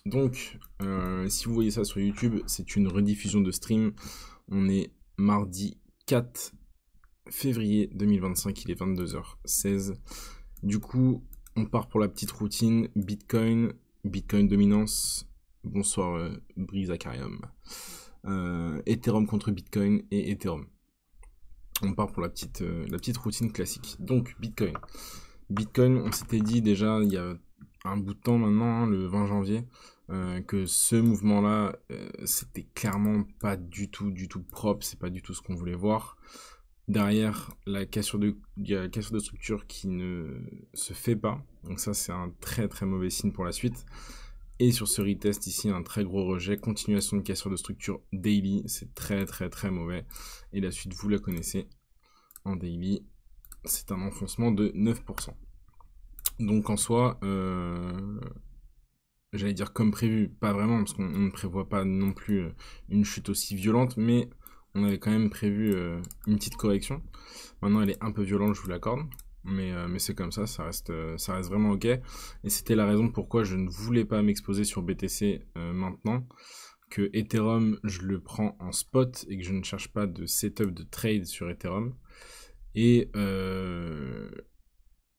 Donc, si vous voyez ça sur YouTube, c'est une rediffusion de stream. On est mardi 4 février 2025, il est 22h16. Du coup, on part pour la petite routine Bitcoin, Bitcoin dominance. Bonsoir Brise Acarium. Ethereum contre Bitcoin et Ethereum. On part pour la petite routine classique. Donc, Bitcoin. Bitcoin, on s'était dit déjà il y a un bout de temps maintenant, hein, le 20 janvier, que ce mouvement-là, c'était clairement pas du tout propre, c'est pas du tout ce qu'on voulait voir. Derrière, il y a la cassure de structure qui ne se fait pas, donc ça c'est un très mauvais signe pour la suite. Et sur ce retest ici, un très gros rejet, continuation de cassure de structure daily, c'est très mauvais. Et la suite, vous la connaissez, en daily, c'est un enfoncement de 9%. Donc en soi, j'allais dire comme prévu, pas vraiment, parce qu'on ne prévoit pas non plus une chute aussi violente, mais on avait quand même prévu une petite correction. Maintenant, elle est un peu violente, je vous l'accorde, mais c'est comme ça reste vraiment ok. Et c'était la raison pourquoi je ne voulais pas m'exposer sur BTC maintenant, que Ethereum, je le prends en spot et que je ne cherche pas de setup de trade sur Ethereum. Et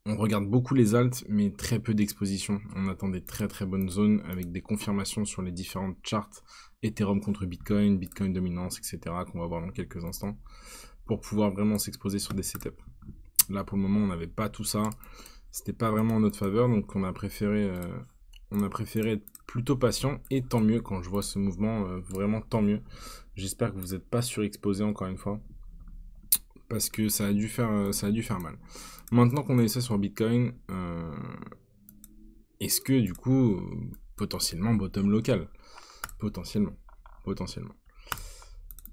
on regarde beaucoup les alts, mais très peu d'exposition. On attend des très bonnes zones avec des confirmations sur les différentes charts Ethereum contre Bitcoin, Bitcoin dominance, etc. qu'on va voir dans quelques instants pour pouvoir vraiment s'exposer sur des setups. Là, pour le moment, on n'avait pas tout ça. C'était pas vraiment en notre faveur, donc on a préféré être plutôt patient. Et tant mieux quand je vois ce mouvement, vraiment tant mieux. J'espère que vous n'êtes pas surexposé encore une fois, parce que ça a dû faire mal. Maintenant qu'on a ça sur Bitcoin, est-ce que du coup, potentiellement bottom local? Potentiellement.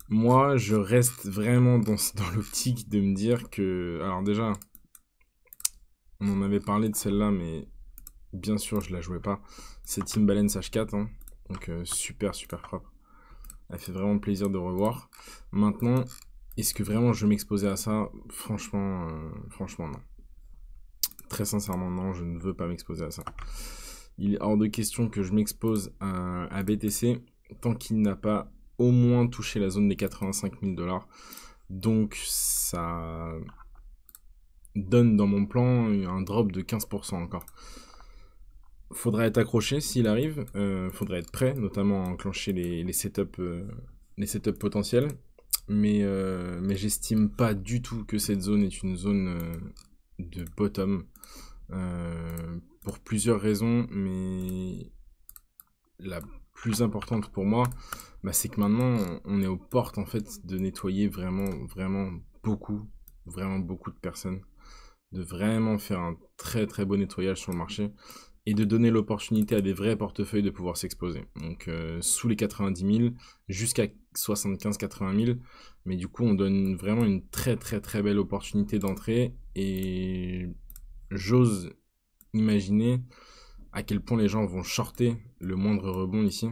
Moi, je reste vraiment dans l'optique de me dire que... Alors déjà, on en avait parlé de celle-là, mais bien sûr, je la jouais pas. C'est Timbaland H4, hein, donc super propre. Elle fait vraiment plaisir de revoir. Maintenant, est-ce que vraiment je vais m'exposer à ça? Franchement, non. Très sincèrement, non, je ne veux pas m'exposer à ça. Il est hors de question que je m'expose à BTC tant qu'il n'a pas au moins touché la zone des 85 000 $. Donc, ça donne dans mon plan un drop de 15% encore. Faudra être accroché s'il arrive, faudra être prêt, notamment à enclencher les setups potentiels. Mais j'estime pas du tout que cette zone est une zone de bottom. Pour plusieurs raisons, mais la plus importante pour moi, c'est que maintenant on est aux portes en fait de nettoyer vraiment beaucoup de personnes, de vraiment faire un très beau nettoyage sur le marché et de donner l'opportunité à des vrais portefeuilles de pouvoir s'exposer. Donc sous les 90 000 jusqu'à 75-80 000, mais du coup on donne vraiment une très belle opportunité d'entrée et j'ose imaginer à quel point les gens vont shorter le moindre rebond ici.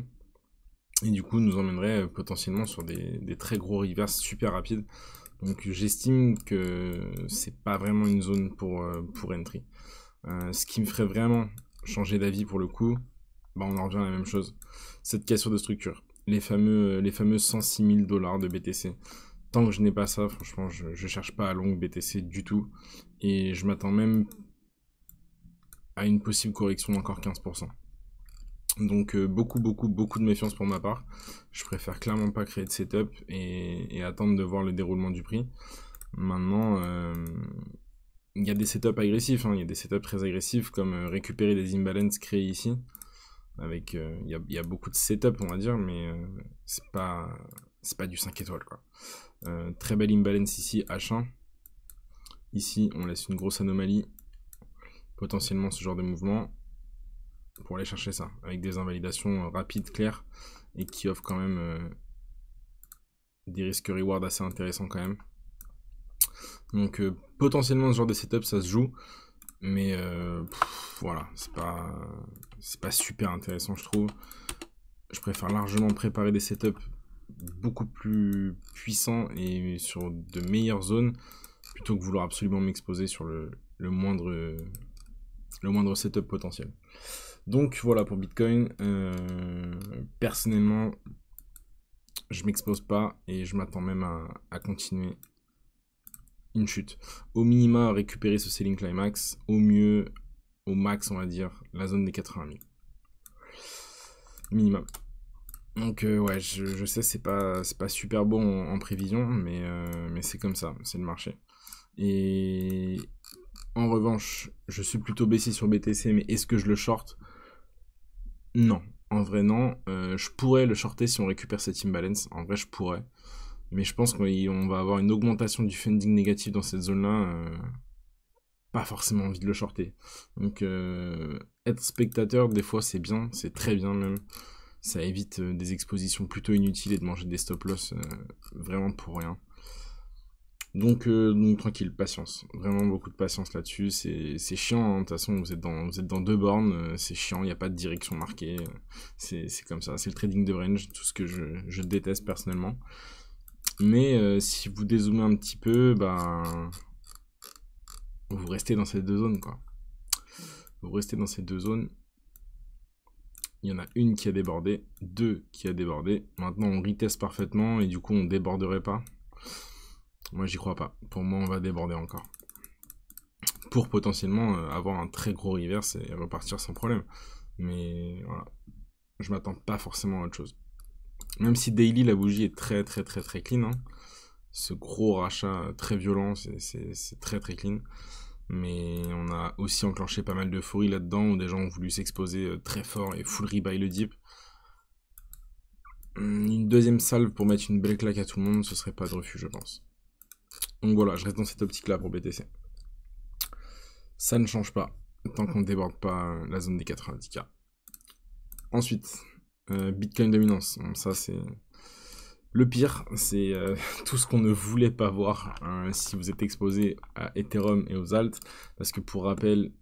Et du coup, nous emmènerait potentiellement sur des très gros reverse super rapides. Donc j'estime que c'est pas vraiment une zone pour entry. Ce qui me ferait vraiment changer d'avis pour le coup, on en revient à la même chose. Cette cassure de structure. Les fameux 106 000 $ de BTC. Tant que je n'ai pas ça, franchement, je cherche pas à long BTC du tout. Et je m'attends même à une possible correction d'encore 15%. Donc beaucoup de méfiance pour ma part. Je préfère clairement pas créer de setup et attendre de voir le déroulement du prix. Maintenant, il y a des setups agressifs, hein. Il y a des setups très agressifs comme récupérer des imbalances créés ici. Avec, il y a beaucoup de setup on va dire, mais c'est pas du 5 étoiles quoi. Très belle imbalance ici, H1. Ici, on laisse une grosse anomalie. Potentiellement ce genre de mouvement. Pour aller chercher ça, avec des invalidations rapides, claires, et qui offrent quand même des risques reward assez intéressants quand même. Donc potentiellement ce genre de setup ça se joue, mais voilà, c'est pas super intéressant je trouve. Je préfère largement préparer des setups beaucoup plus puissants et sur de meilleures zones, plutôt que vouloir absolument m'exposer sur le moindre setup potentiel. Donc voilà pour Bitcoin. Personnellement, je m'expose pas et je m'attends même à continuer une chute. Au minima, récupérer ce selling climax. Au mieux, au max, on va dire, la zone des 80 000. Minimum. Donc ouais, je sais, c'est pas super bon en prévision, mais c'est comme ça, c'est le marché. Et en revanche, je suis plutôt baissier sur BTC, mais est-ce que je le short? Non. En vrai, non. Je pourrais le shorter si on récupère cette imbalance. En vrai, je pourrais. Mais je pense qu'on va avoir une augmentation du funding négatif dans cette zone-là. Pas forcément envie de le shorter. Donc, être spectateur, des fois, c'est bien. C'est très bien même. Ça évite des expositions plutôt inutiles et de manger des stop-loss vraiment pour rien. Donc tranquille, patience. Vraiment beaucoup de patience là-dessus. C'est chiant, hein. De toute façon, vous êtes dans deux bornes. C'est chiant, il n'y a pas de direction marquée. C'est comme ça. C'est le trading de range, tout ce que je déteste personnellement. Mais si vous dézoomez un petit peu, ben, vous restez dans ces deux zones, quoi. Vous restez dans ces deux zones. Il y en a une qui a débordé, deux qui a débordé. Maintenant, on reteste parfaitement et du coup, on déborderait pas. Moi, j'y crois pas. Pour moi, on va déborder encore. Pour potentiellement avoir un très gros reverse et repartir sans problème. Mais voilà, je m'attends pas forcément à autre chose. Même si daily, la bougie est très très très très clean. Hein. Ce gros rachat très violent, c'est très très clean. Mais on a aussi enclenché pas mal d'euphorie là-dedans où des gens ont voulu s'exposer très fort et full rebuy le dip. Une deuxième salve pour mettre une belle claque à tout le monde, ce serait pas de refus, je pense. Donc voilà, je reste dans cette optique-là pour BTC. Ça ne change pas, tant qu'on ne déborde pas la zone des 90K. Ensuite, Bitcoin dominance. Bon, ça, c'est le pire. C'est tout ce qu'on ne voulait pas voir si vous êtes exposé à Ethereum et aux alts. Parce que pour rappel,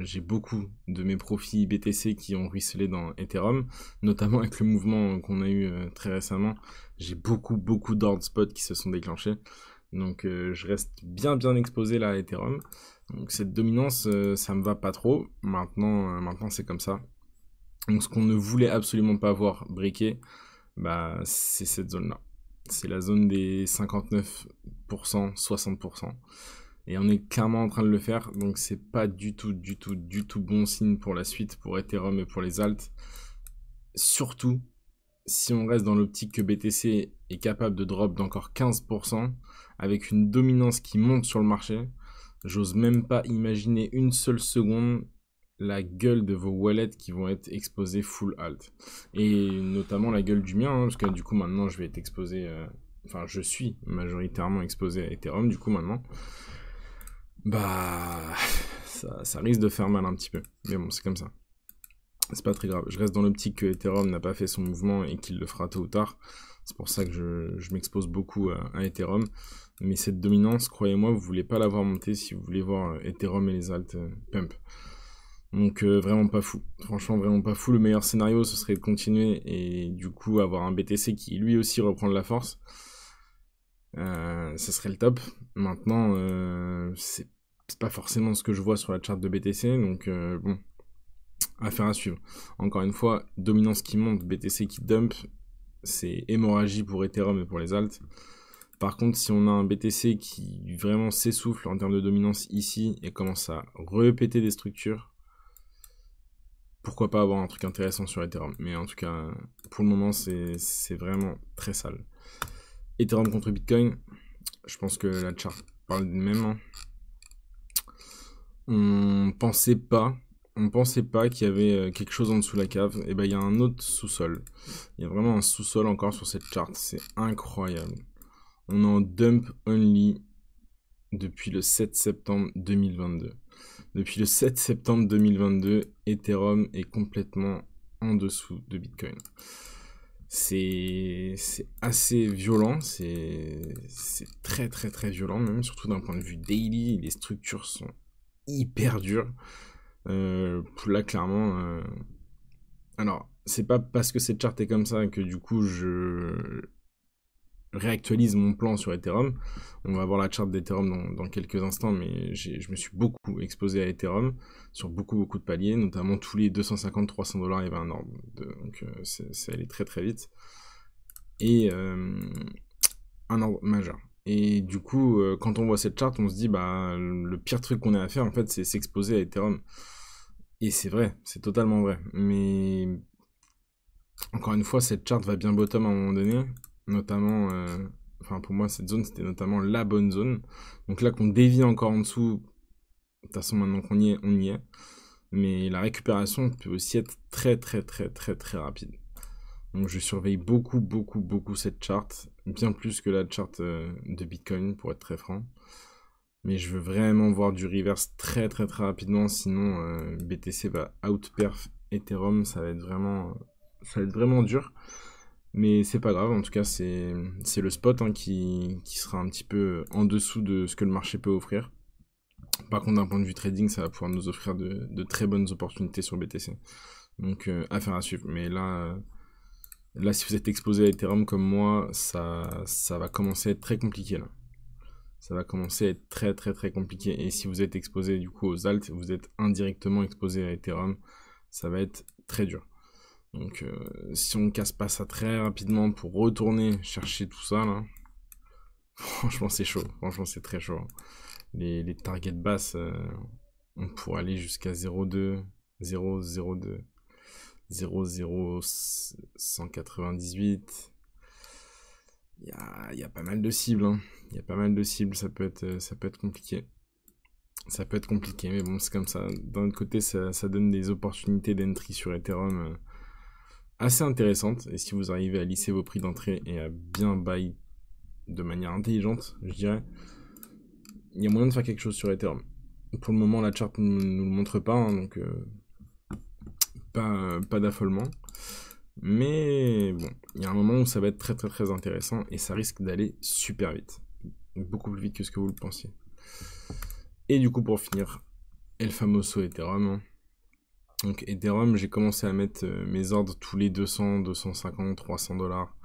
j'ai beaucoup de mes profits BTC qui ont ruisselé dans Ethereum, notamment avec le mouvement qu'on a eu très récemment. J'ai beaucoup d'ordre spots qui se sont déclenchés. Donc je reste bien exposé là à Ethereum. Donc cette dominance, ça me va pas trop. Maintenant c'est comme ça. Donc ce qu'on ne voulait absolument pas voir briquer, bah c'est cette zone-là. C'est la zone des 59%, 60%. Et on est clairement en train de le faire. Donc c'est pas du tout bon signe pour la suite, pour Ethereum et pour les alts. Surtout si on reste dans l'optique que BTC est capable de drop d'encore 15%, avec une dominance qui monte sur le marché, j'ose même pas imaginer une seule seconde la gueule de vos wallets qui vont être exposés full alt. Et notamment la gueule du mien, hein, parce que du coup maintenant je vais être exposé, enfin je suis majoritairement exposé à Ethereum du coup maintenant. Bah ça risque de faire mal un petit peu. Mais bon, c'est comme ça. C'est pas très grave. Je reste dans l'optique que Ethereum n'a pas fait son mouvement et qu'il le fera tôt ou tard. C'est pour ça que je m'expose beaucoup à Ethereum. Mais cette dominance, croyez-moi, vous voulez pas la voir monter si vous voulez voir Ethereum et les alts pump. Donc vraiment pas fou. Franchement, vraiment pas fou. Le meilleur scénario, ce serait de continuer et du coup avoir un BTC qui lui aussi reprend de la force. Ce serait le top. Maintenant, c'est pas forcément ce que je vois sur la charte de BTC. Donc bon. Affaire à suivre. Encore une fois, dominance qui monte, BTC qui dump, c'est hémorragie pour Ethereum et pour les alts. Par contre, si on a un BTC qui vraiment s'essouffle en termes de dominance ici et commence à répéter des structures, pourquoi pas avoir un truc intéressant sur Ethereum. Mais en tout cas, pour le moment, c'est vraiment très sale. Ethereum contre Bitcoin, je pense que la chart parle d'elle-même. Hein. On pensait pas qu'il y avait quelque chose en dessous de la cave. Et ben il y a un autre sous-sol. Il y a vraiment un sous-sol encore sur cette charte. C'est incroyable. On est en dump only depuis le 7 septembre 2022. Depuis le 7 septembre 2022, Ethereum est complètement en dessous de Bitcoin. C'est assez violent, c'est très violent même, surtout d'un point de vue daily. Les structures sont hyper dures. Là, clairement, alors, c'est pas parce que cette charte est comme ça que du coup, je réactualise mon plan sur Ethereum. On va voir la charte d'Ethereum dans quelques instants, mais je me suis beaucoup exposé à Ethereum sur beaucoup de paliers, notamment tous les 250-300 $, il y avait un ordre. Donc c'est allé très vite. Et un ordre majeur. Et du coup, quand on voit cette charte, on se dit, bah, le pire truc qu'on ait à faire, en fait, c'est s'exposer à Ethereum. Et c'est vrai, c'est totalement vrai. Mais encore une fois, cette charte va bien bottom à un moment donné, notamment, enfin pour moi, cette zone, c'était notamment la bonne zone. Donc là, qu'on dévie encore en dessous, de toute façon, maintenant qu'on y est, on y est. Mais la récupération peut aussi être très rapide. Donc je surveille beaucoup cette charte, bien plus que la charte de Bitcoin, pour être très franc. Mais je veux vraiment voir du reverse très rapidement, sinon BTC va outperf Ethereum, ça va être vraiment dur. Mais c'est pas grave, en tout cas c'est le spot hein, qui sera un petit peu en dessous de ce que le marché peut offrir. Par contre d'un point de vue trading, ça va pouvoir nous offrir de très bonnes opportunités sur BTC. Donc affaire à suivre. Mais là, si vous êtes exposé à Ethereum comme moi, ça va commencer à être très compliqué là. Ça va commencer à être très compliqué. Et si vous êtes exposé du coup aux alts, vous êtes indirectement exposé à Ethereum, ça va être très dur. Donc si on ne casse pas ça très rapidement pour retourner chercher tout ça là, franchement c'est chaud, franchement c'est très chaud. Les targets basses, on pourrait aller jusqu'à 0,2, 0,02, 0,0198. Il y a pas mal de cibles, hein. Il y a pas mal de cibles, ça peut être compliqué. Ça peut être compliqué, mais bon, c'est comme ça. D'un autre côté, ça donne des opportunités d'entry sur Ethereum assez intéressantes. Et si vous arrivez à lisser vos prix d'entrée et à bien buy de manière intelligente, je dirais, il y a moyen de faire quelque chose sur Ethereum. Pour le moment, la charte ne nous le montre pas, hein, donc pas d'affolement. Mais bon, il y a un moment où ça va être très intéressant et ça risque d'aller super vite. Beaucoup plus vite que ce que vous le pensiez. Et du coup, pour finir, El Famoso Ethereum. Hein. Donc Ethereum, j'ai commencé à mettre mes ordres tous les 200, 250, 300 dollars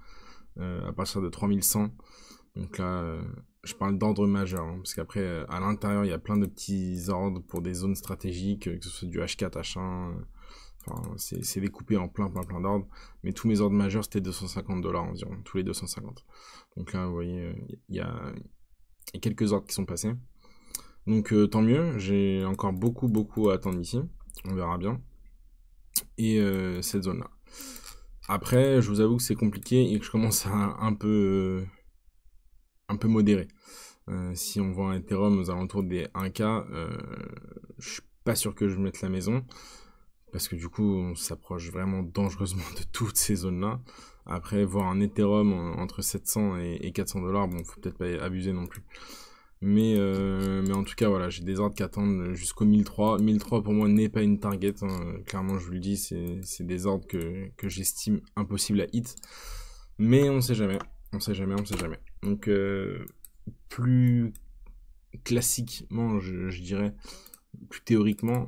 à partir de 3100. Donc là, je parle d'ordre majeur, hein, parce qu'après, à l'intérieur, il y a plein de petits ordres pour des zones stratégiques, que ce soit du H4, H1, enfin, c'est découpé en plein d'ordres, mais tous mes ordres majeurs, c'était 250 dollars environ, tous les 250. Donc là, vous voyez, il y a quelques ordres qui sont passés. Donc tant mieux, j'ai encore beaucoup à attendre ici, on verra bien. Et cette zone-là. Après, je vous avoue que c'est compliqué et que je commence à un peu modérer. Si on voit un Ethereum aux alentours des 1K, je suis pas sûr que je mette la maison. Parce que du coup, on s'approche vraiment dangereusement de toutes ces zones-là. Après, voir un Ethereum entre 700 et 400 dollars, bon, faut peut-être pas abuser non plus. Mais en tout cas, voilà, j'ai des ordres qui attendent jusqu'au 1003. 1003 pour moi n'est pas une target, hein. Clairement, je vous le dis, c'est des ordres que j'estime impossible à hit. Mais on sait jamais, on sait jamais. Donc, plus classiquement, je dirais, plus théoriquement,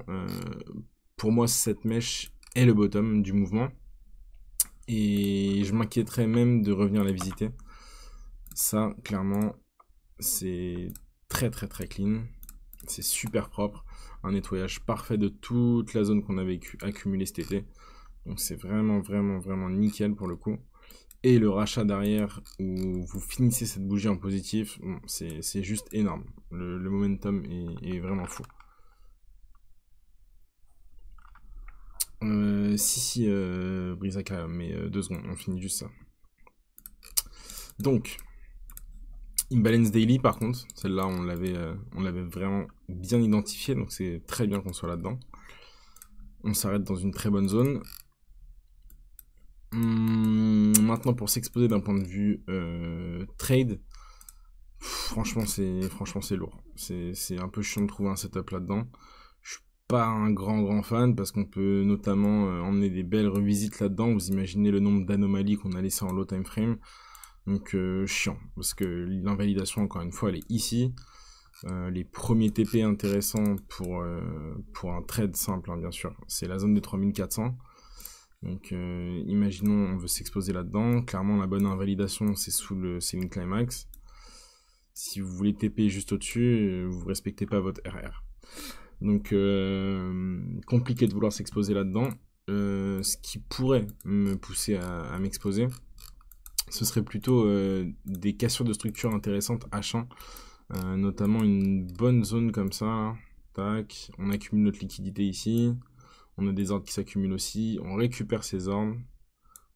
pour moi, cette mèche est le bottom du mouvement. Et je m'inquiéterais même de revenir la visiter. Ça, clairement, c'est très clean. C'est super propre. Un nettoyage parfait de toute la zone qu'on avait accumulée cet été. Donc c'est vraiment nickel pour le coup. Et le rachat derrière où vous finissez cette bougie en positif, bon, c'est juste énorme. Le momentum est vraiment fou. Si, Brisaka, mais 2 secondes, on finit juste ça. Donc, Imbalance Daily, par contre, celle-là, on l'avait vraiment bien identifié, donc c'est très bien qu'on soit là-dedans. On s'arrête dans une très bonne zone. Maintenant, pour s'exposer d'un point de vue trade, franchement, c'est lourd. C'est un peu chiant de trouver un setup là-dedans. Je suis pas un grand fan parce qu'on peut notamment emmener des belles revisites là-dedans. Vous imaginez le nombre d'anomalies qu'on a laissé en low time frame. Donc chiant, parce que l'invalidation, encore une fois, elle est ici. Les premiers TP intéressants pour un trade simple, hein, bien sûr, c'est la zone des 3400. Donc imaginons on veut s'exposer là-dedans. Clairement la bonne invalidation c'est sous le Selling Climax. Si vous voulez TP juste au-dessus, vous respectez pas votre RR. Donc compliqué de vouloir s'exposer là-dedans. Ce qui pourrait me pousser à m'exposer, ce serait plutôt des cassures de structure intéressantes H1. Notamment une bonne zone comme ça. Tac, on accumule notre liquidité ici. On a des ordres qui s'accumulent aussi. On récupère ces ordres.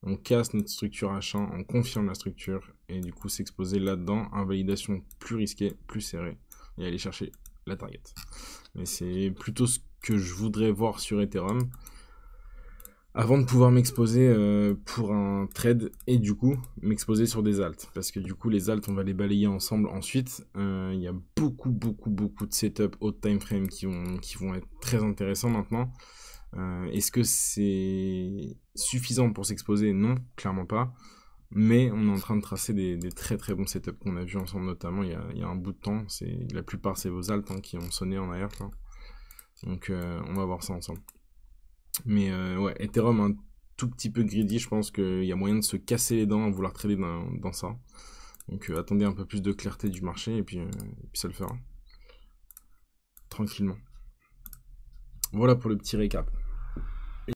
On casse notre structure H1. On confirme la structure. Et du coup, s'exposer là-dedans. Invalidation plus risquée, plus serrée. Et aller chercher la target. Mais c'est plutôt ce que je voudrais voir sur Ethereum. Avant de pouvoir m'exposer pour un trade et du coup m'exposer sur des alts. Parce que du coup les alts on va les balayer ensemble ensuite. Il y a beaucoup de setup haut time frame qui vont être très intéressants maintenant. Est-ce que c'est suffisant pour s'exposer? Non, clairement pas. Mais on est en train de tracer des très bons setups qu'on a vu ensemble notamment il y a un bout de temps. La plupart c'est vos alts qui ont sonné en arrière. Là. Donc on va voir ça ensemble. Mais ouais, Ethereum un tout petit peu greedy, je pense qu'il y a moyen de se casser les dents à vouloir trader dans ça. Donc attendez un peu plus de clarté du marché et puis ça le fera. Tranquillement. Voilà pour le petit récap.